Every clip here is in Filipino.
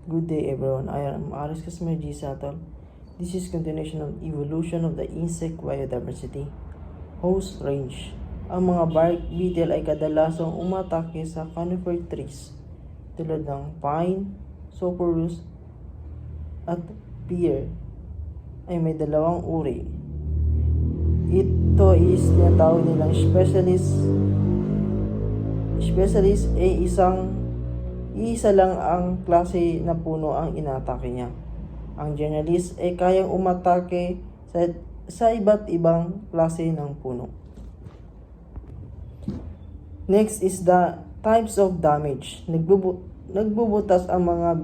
Good day everyone, I am Aris Kasmer G. Satol. This is continuation of evolution of the insect biodiversity. Host range. Ang mga bark beetle ay kadalasang umatake sa conifer trees tulad ng pine, cypress, at pear ay may dalawang uri. Ito is tinatawag nilang specialist ay isa lang ang klase na puno ang inatake niya. Ang generalist ay kayang umatake sa iba't ibang klase ng puno. Next is the types of damage. Nagbubutas ang mga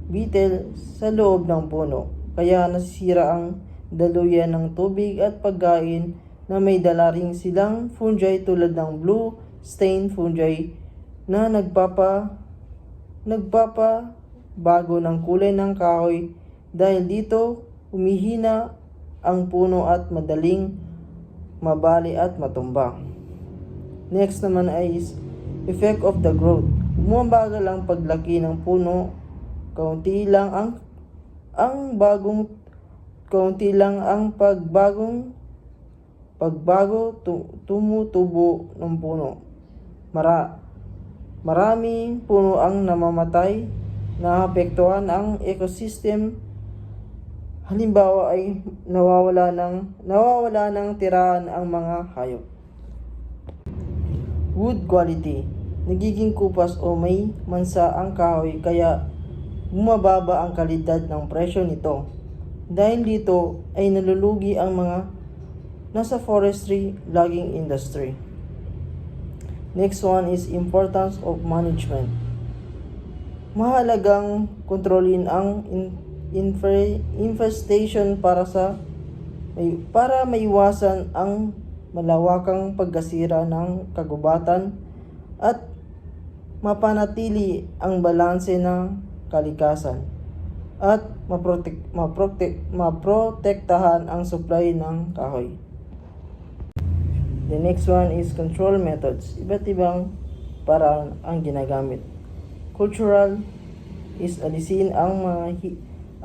beetle sa loob ng puno, kaya nasisira ang daluyan ng tubig at pagkain na may dala ring silang fungi tulad ng blue stain fungi na nagpapabago ng kulay ng kahoy. Dahil dito, humihina ang puno at madaling mabali at matumba. Next naman ay effect of the growth. Bumabagal ang paglaki ng puno, kaunti lang ang pagbago tumutubo ng puno. Maraming puno ang namamatay, naapektuhan ang ecosystem. Halimbawa ay nawawala ng tirahan ang mga hayop. Wood quality. Nagiging kupas o may mansa ang kahoy, kaya bumababa ang kalidad ng presyo nito. Dahil dito ay nalulugi ang mga nasa forestry logging industry. Next one is importance of management. Mahalagang kontrolin ang infestation para maiwasan ang malawakang pagkasira ng kagubatan at mapanatili ang balanse ng kalikasan at maprotektahan ang supply ng kahoy. The next one is control methods. Iba't ibang paraan ang ginagamit. Cultural is alisin ang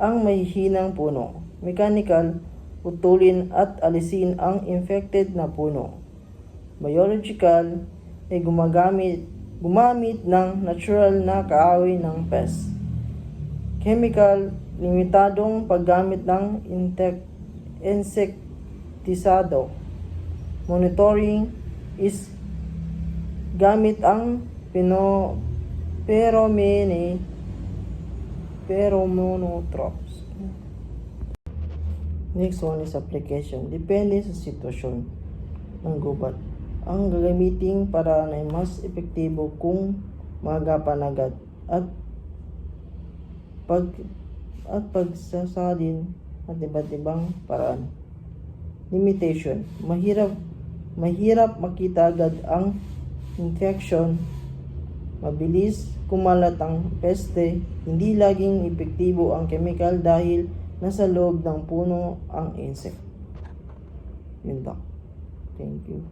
mahihinang puno. Mechanical, putulin at alisin ang infected na puno. Biological ay gumamit ng natural na kaaway ng pest. Chemical, limitadong paggamit ng insektisado. Monitoring is gamit ang pheromonotropes. Next one is application. Depende sa sitwasyon ng gubat. Ang gagamiting paraan ay mas epektibo kung magapan agad at pagsasalin at iba't ibang paraan. Limitation. Mahirap makita agad ang infection. Mabilis kumalat ang peste. Hindi laging epektibo ang chemical dahil nasa loob ng puno ang insect. Yun lang. Thank you.